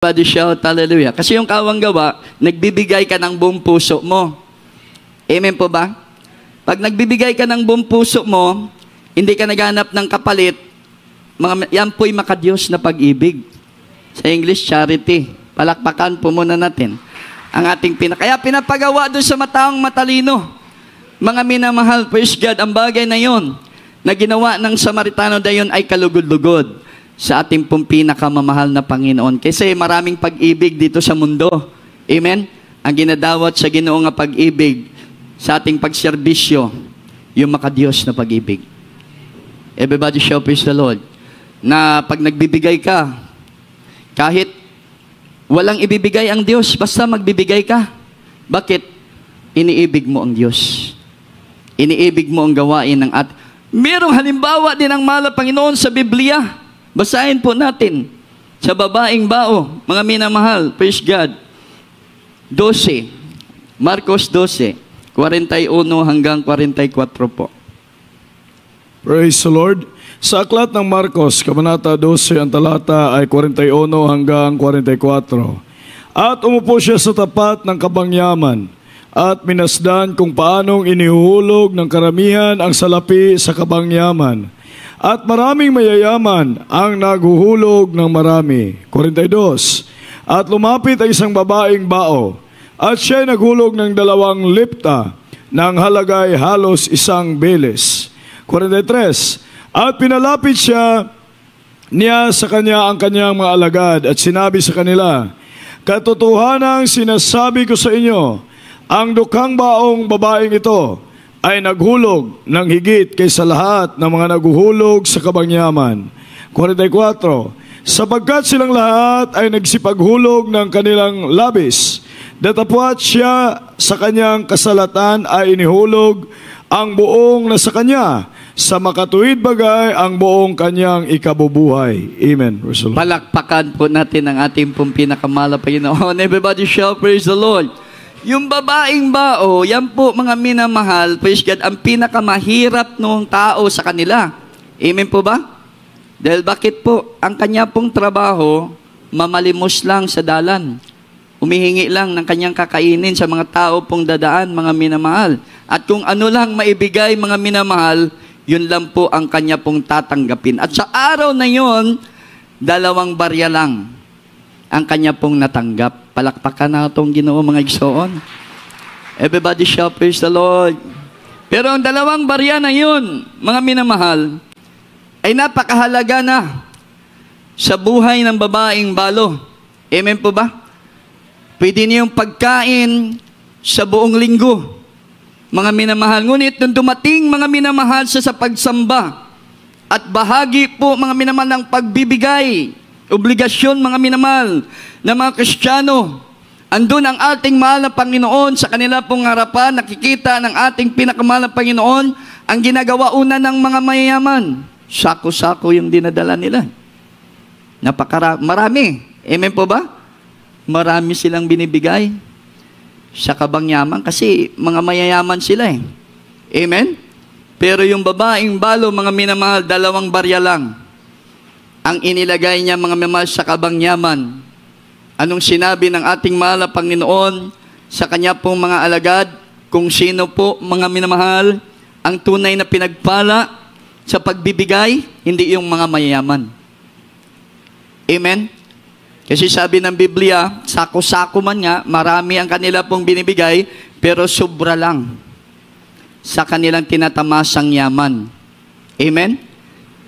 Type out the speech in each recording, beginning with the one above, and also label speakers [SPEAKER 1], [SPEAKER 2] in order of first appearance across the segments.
[SPEAKER 1] Body shout, hallelujah. Kasi yung kawang gawa, nagbibigay ka ng buong puso mo. Amen po ba? Pag nagbibigay ka ng buong puso mo, hindi ka naghanap ng kapalit, yan po'y makadiyos na pag-ibig. Sa English, charity. Palakpakan po muna natin ang ating kaya pinapagawa doon sa mataong matalino. Mga minamahal, praise God, ang bagay na yon na ginawa ng Samaritano na yon ay kalugod-lugod sa ating pong pinakamamahal na Panginoon. Kasi maraming pag-ibig dito sa mundo. Amen? Ang ginadawat sa Ginoo nga pag-ibig sa ating pagserbisyo, yung makadiyos na pag-ibig. Everybody shout, praise the Lord. Na pag nagbibigay ka, kahit walang ibibigay ang Diyos, basta magbibigay ka. Bakit? Iniibig mo ang Diyos. Iniibig mo ang gawain ng merong halimbawa din ang mahal na Panginoon sa Biblia. Basahin po natin sa babaeng bao, mga minamahal, praise God. 12, Marcos 12, 41 hanggang 44 po.
[SPEAKER 2] Praise the Lord. Sa aklat ng Marcos, Kabanata 12, ang talata ay 41 hanggang 44. At umupo siya sa tapat ng kabangyaman at minasdan kung paanong inihuhulog ng karamihan ang salapi sa kabangyaman. At maraming mayayaman ang naghuhulog ng marami. 42. At lumapit ang isang babaeng bao, at siya naghulog ng 2 lipta, ng halagay halos 1 beles. 43. At pinalapit niya sa kanya ang kanyang mga alagad, at sinabi sa kanila, katotohanang sinasabi ko sa inyo, ang dukhang baong babaeng ito ay naghulog ng higit kaysa lahat ng mga naghuhulog sa kabangyaman. 44. Sapagkat silang lahat ay nagsipaghulog ng kanilang labis, datapwat siya sa kanyang kasalatan ay inihulog ang buong nasa kanya, sa makatuwid bagay ang buong kanyang ikabubuhay. Amen.
[SPEAKER 1] Palakpakan po natin ang ating pong pinakamahal na Panginoon. Everybody shout, praise the Lord. Yung babaeng bao, yan po mga minamahal, praise God, ang pinakamahirap noong tao sa kanila. Amen po ba? Dahil bakit po? Ang kanya pong trabaho, mamalimos lang sa dalan. Humihingi lang ng kanyang kakainin sa mga tao pong dadaan, mga minamahal. At kung ano lang maibigay, mga minamahal, yun lang po ang kanya pong tatanggapin. At sa araw na yun, 2 barya lang ang kanya pong natanggap. Palakpakan na itong Ginoo, mga igsoon. Everybody shout, praise the Lord. Pero ang 2 barya na yun, mga minamahal, ay napakahalaga na sa buhay ng babaeng balo. Amen po ba? Pwede niyong pagkain sa buong linggo, mga minamahal. Ngunit nung dumating, mga minamahal, sa pagsamba at bahagi po, mga minamahal, ng pagbibigay, obligasyon, mga minamahal, ng mga Kristiyano, andun ang ating mahal na Panginoon sa kanila pong harapan, nakikita ng ating pinakamahal na Panginoon ang ginagawa una ng mga mayayaman. Sako-sako yung dinadala nila. Marami. Amen po ba? Marami silang binibigay sa kabangyaman kasi mga mayayaman sila eh. Amen? Pero yung babaeng balo, mga minamahal, 2 barya lang ang inilagay niya, mga minamahal, sa kabangyaman. Anong sinabi ng ating mahal na Panginoon sa kanya pong mga alagad, kung sino po, mga minamahal, ang tunay na pinagpala sa pagbibigay, hindi yung mga mayayaman. Amen? Kasi sabi ng Biblia, sako-sako man nga, marami ang kanila pong binibigay, pero sobra lang sa kanilang tinatamasang yaman. Amen?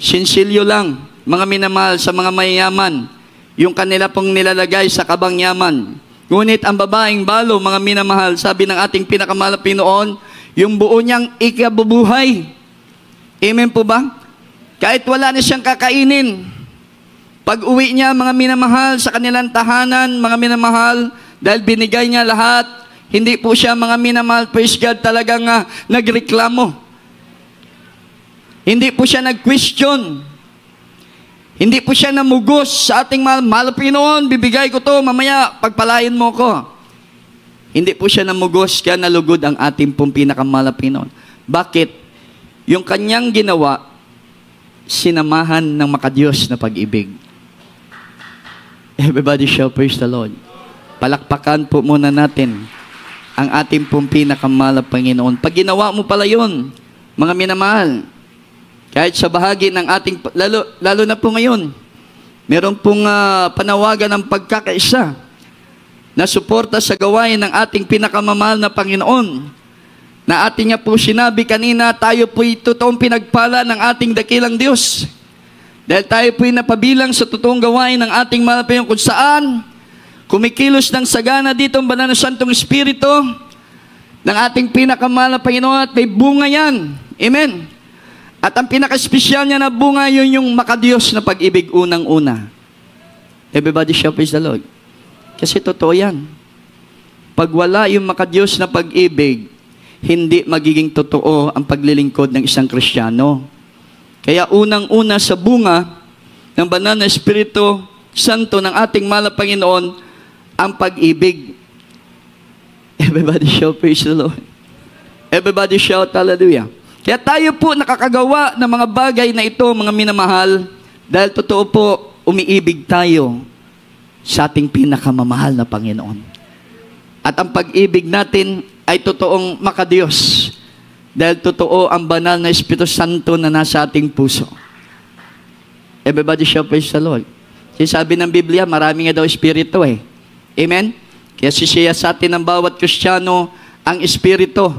[SPEAKER 1] Sinsilyo lang, mga minamahal, sa mga mayayaman, yung kanila pong nilalagay sa kabangyaman. Ngunit ang babaeng balo, mga minamahal, sabi ng ating pinakamahal na Pinoon, yung buo niyang ikabubuhay. Amen po ba? Kahit wala na siyang kakainin, pag uwi niya, mga minamahal, sa kanilang tahanan, mga minamahal, dahil binigay niya lahat, hindi po siya, mga minamahal, praise God, talagang nagreklamo. Hindi po siya nag-question. Hindi po siya namugos sa ating mahal na Pinoon, bibigay ko to, mamaya pagpalain mo ko. Hindi po siya namugos, kaya nalugod ang ating pong pinakamahal na Pinoon. Bakit? Yung kanyang ginawa, sinamahan ng makadiyos na pag-ibig. Everybody shout, praise the Lord. Palakpakan po muna natin ang ating pong pinakamahal na Panginoon. Pag ginawa mo pala yun, mga minamahal, kahit sa bahagi ng ating, lalo na po ngayon, meron pong panawagan ng pagkakaisa na suporta sa gawain ng ating pinakamamahal na Panginoon. Na ating nga po sinabi kanina, tayo po'y totoong pinagpala ng ating dakilang Diyos. Dahil tayo po'y napabilang sa totoong gawain ng ating mahal na Panginoon kung saan kumikilos ng sagana dito ang banal na Santong Espiritu ng ating pinakamahal na Panginoon at may bunga yan. Amen. At ang pinaka-espesyal niya na bunga, yun yung makadiyos na pag-ibig unang-una. Everybody shout, praise the Lord. Kasi totoo yan. Pag wala yung makadiyos na pag-ibig, hindi magiging totoo ang paglilingkod ng isang Kristiyano. Kaya unang-una sa bunga ng banal na Espiritu Santo ng ating mahal na Panginoon, ang pag-ibig. Everybody shout, praise the Lord. Everybody shout, hallelujah. Kaya tayo po nakakagawa ng mga bagay na ito, mga minamahal, dahil totoo po, umiibig tayo sa ating pinakamamahal na Panginoon. At ang pag-ibig natin ay totoong makadiyos, dahil totoo ang banal na Espiritu Santo na nasa ating puso. Everybody shout, praise the Lord. Kasi sabi ng Biblia, marami nga daw Espiritu eh. Amen? Kaya sisiya sa atin ng bawat Kristiyano ang Espiritu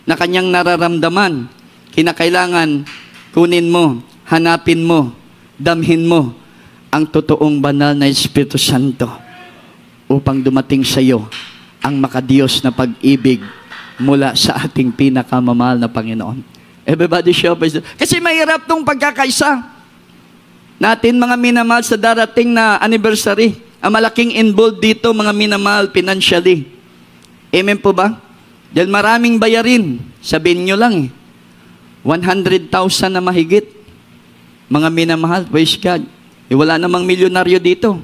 [SPEAKER 1] na kanyang nararamdaman. Kinakailangan kunin mo, hanapin mo, damhin mo ang totoong banal na Espiritu Santo upang dumating sa iyo ang makadiyos na pag-ibig mula sa ating pinakamamahal na Panginoon. Everybody shout, praise the Lord. Kasi mahirap tong pagkakaisa natin, mga minamahal, sa darating na anniversary. Ang malaking involved dito, mga minamahal, financially. Amen po ba? Dahil maraming bayarin. Sabihin nyo lang 100,000 na mahigit. Mga minamahal, praise God. Wala namang milyonaryo dito.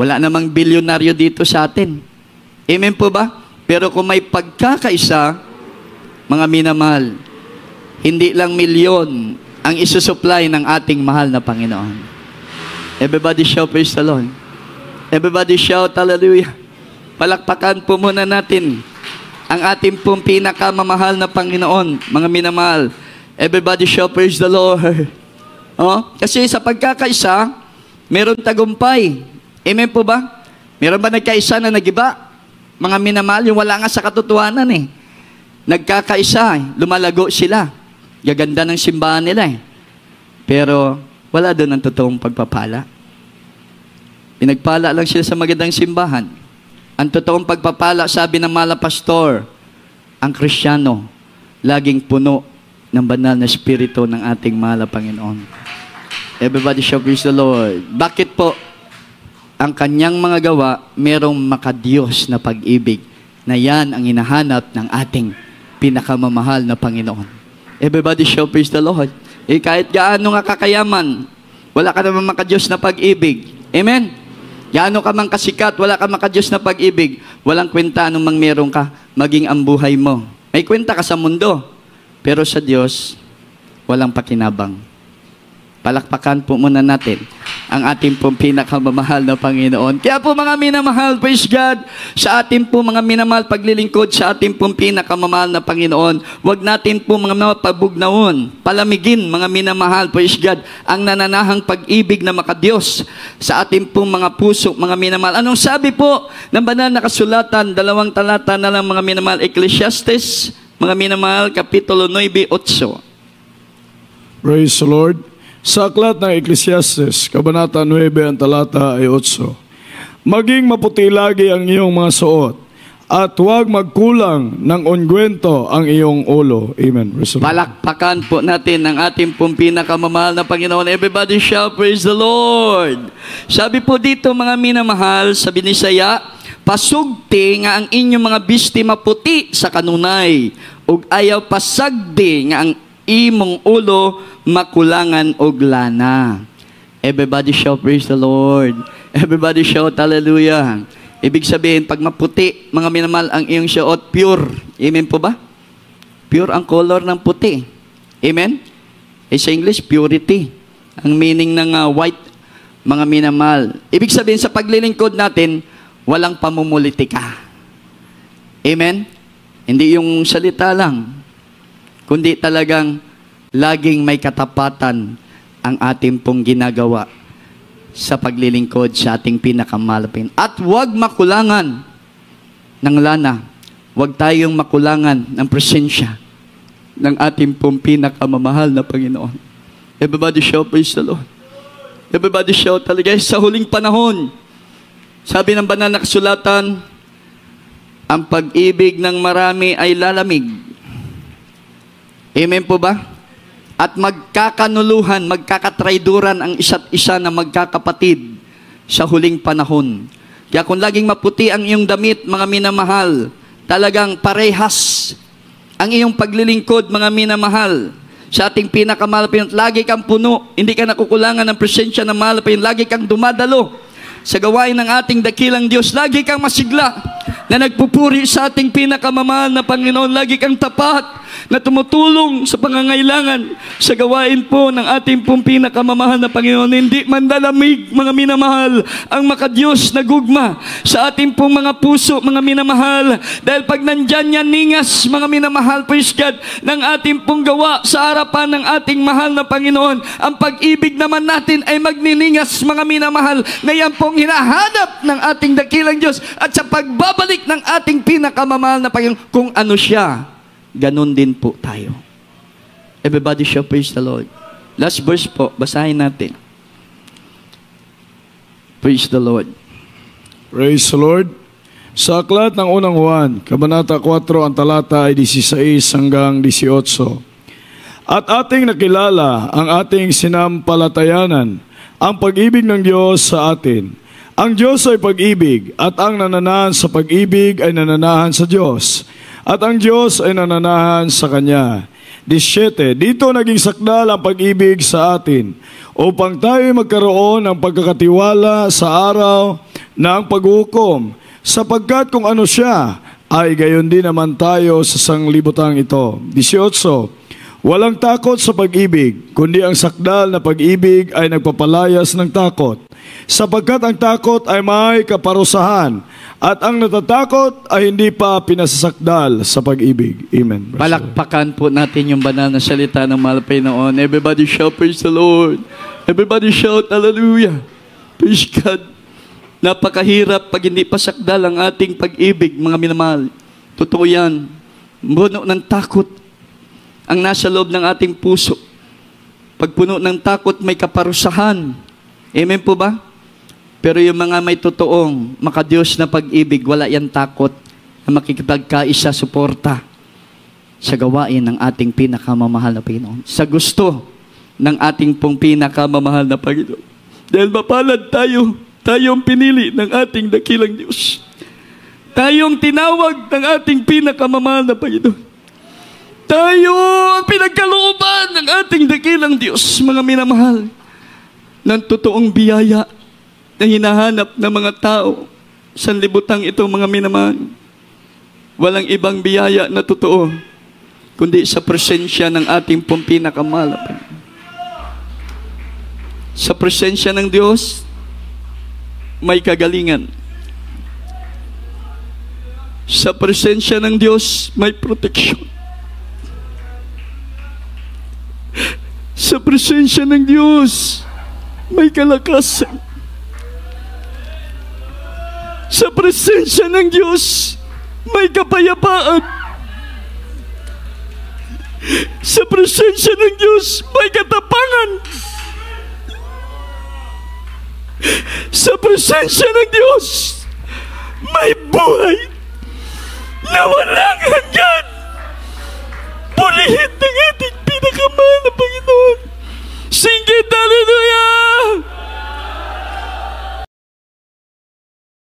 [SPEAKER 1] Wala namang bilyonaryo dito sa atin. Amen po ba? Pero kung may pagkakaisa, mga minamahal, hindi lang milyon ang isusupply ng ating mahal na Panginoon. Everybody shout, praise the Lord. Everybody shout, hallelujah. Palakpakan po muna natin ang ating pong pinakamamahal na Panginoon, mga minamahal. Everybody shout, praise the Lord. Oh, kasi sa pagkakaisa, meron tagumpay. Amen po ba? Meron ba nagkaisa na nagiba? Mga minamahal, yung wala nga sa katotohanan eh. Nagkakaisa, lumalago sila. Gaganda ng simbahan nila eh. Pero wala doon ang totoong pagpapala. Pinagpala lang sila sa magandang simbahan. Ang totoong pagpapala, sabi ng mga pastor, ang Kristiyano, laging puno ng banal na Espiritu ng ating mahal na Panginoon. Everybody shout, praise the Lord. Bakit po? Ang kanyang mga gawa, merong makadiyos na pag-ibig na yan ang hinahanap ng ating pinakamamahal na Panginoon. Everybody shout, praise the Lord. Kahit gaano nga kakayaman, wala ka naman makadiyos na pag-ibig. Amen? Gaano ka mang kasikat, wala ka makadiyos na pag-ibig, walang kwenta anong mang meron ka, maging ang buhay mo. May kwenta ka sa mundo, pero sa Diyos, walang pakinabang. Palakpakan po muna natin ang ating pong pinakamamahal na Panginoon. Kaya po mga minamahal, praise God, sa ating po mga minamahal paglilingkod sa ating pong pinakamamahal na Panginoon, huwag natin po mga mapabugnaon, palamigin mga minamahal, praise God, ang nananahang pag-ibig na makadiyos sa ating pong mga puso, mga minamahal. Anong sabi po ng banal na kasulatan, 2 talata na lang mga minamahal, Ecclesiastes, mga minamahal, Kapitulo 9:8.
[SPEAKER 2] Praise the Lord. Sa aklat ng Ecclesiastes, Kabanata 9, ang talata ay 8. Maging maputi lagi ang iyong mga suot, at huwag magkulang ng ungwento ang iyong ulo. Amen.
[SPEAKER 1] Palakpakan po natin ang ating pong pinakamamahal na Panginoon. Everybody shout, praise the Lord. Sabi po dito mga minamahal, sa Binisaya, pasugti nga ang inyong mga bisti maputi sa kanunay, ug ayaw pasagdi nga ang imong ulo makulangan og lana. Everybody shout, praise the Lord. Everybody shout, hallelujah. Ibig sabihin, pag maputi, mga minamahal, ang iyong suot, pure. Amen po ba? Pure ang color ng puti. Amen? Sa English, purity. Ang meaning ng mga minamahal. Ibig sabihin sa paglilingkod natin, walang pamumulitika. Amen? Hindi yung salita lang, kundi talagang laging may katapatan ang ating pong ginagawa sa paglilingkod sa ating pinakamalapit. At huwag makulangan ng lana. Huwag tayong makulangan ng presensya ng ating pong pinakamamahal na Panginoon. Everybody shout, praise the Lord. Everybody shout talaga. Sa huling panahon, sabi ng banal na kasulatan, ang pag-ibig ng marami ay lalamig. Amen po ba? At magkakanuluhan, magkakatrayduran ang isa't isa na magkakapatid sa huling panahon. Kaya kung laging maputi ang iyong damit, mga minamahal, talagang parehas ang iyong paglilingkod, mga minamahal, sa ating pinakamalapit. Lagi kang puno, hindi ka nakukulangan ng presensya ng malapit. Lagi kang dumadalo sa gawain ng ating dakilang Diyos. Lagi kang masigla na nagpupuri sa ating pinakamamahal na Panginoon. Lagi kang tapat na tumutulong sa pangangailangan sa gawain po ng ating pong pinakamamahal na Panginoon. Hindi mandalamig, mga minamahal, ang makadiyos na gugma sa ating pong mga puso, mga minamahal. Dahil pag nandyan yan ningas, mga minamahal, praise God, ng ating pong gawa sa harapan ng ating mahal na Panginoon, ang pag-ibig naman natin ay magniningas, mga minamahal, na yan pong hinahanap ng ating dakilang Diyos. At sa pagbabalik ng ating pinakamamahal na Panginoon, kung ano siya, ganun din po tayo. Everybody shall praise the Lord. Last verse po, basahin natin. Praise the Lord.
[SPEAKER 2] Praise the Lord. Sa aklat ng unang Juan, Kabanata 4, ang talata ay 16 hanggang 18. At ating nakilala ang ating sinampalatayanan, ang pag-ibig ng Diyos sa atin. Ang Diyos ay pag-ibig, at ang nananahan sa pag-ibig ay nananahan sa Diyos. At ang Diyos ay nananahan sa Kanya. 17. Dito naging sakdal ang pag-ibig sa atin, upang tayo magkaroon ng pagkakatiwala sa araw ng paghukom, sapagkat kung ano siya, ay gayon din naman tayo sa sanglibutang ito. 18. Walang takot sa pag-ibig, kundi ang sakdal na pag-ibig ay nagpapalayas ng takot, sapagkat ang takot ay may kaparusahan, at ang natatakot ay hindi pa pinasasakdal sa pag-ibig. Amen.
[SPEAKER 1] Palakpakan po natin yung banal na salita ng mahal na Panginoon. Everybody shout, praise the Lord. Everybody shout, hallelujah. Praise God. Napakahirap pag hindi pasakdal ang ating pag-ibig, mga minamahal. Totoo yan. Puno ng takot ang nasa loob ng ating puso. Pag puno ng takot, may kaparusahan. Amen po ba? Pero yung mga may totoong makadiyos na pag-ibig, wala yan takot na makikipagkaisa, suporta sa gawain ng ating pinakamamahal na Panginoon. Sa gusto ng ating pong pinakamamahal na Panginoon. Dahil mapalad tayo, tayong pinili ng ating dakilang Diyos. Tayong tinawag ng ating pinakamamahal na Panginoon. Tayo ang pinagkalooban ng ating dakilang Diyos, mga minamahal, ng totoong biyaya na hinahanap ng mga tao sa libutang ito, mga minamahal. Walang ibang biyaya na totoo, kundi sa presensya ng ating pong pinakamahal. Sa presensya ng Diyos, may kagalingan. Sa presensya ng Diyos, may proteksyon. Sa presensya ng Diyos, may kalakasan. Sa presensya ng Diyos, may kapayapaan. Sa presensya ng Diyos, may katapangan. Sa presensya ng Diyos, may buhay na walang hanggan. Pulihin ng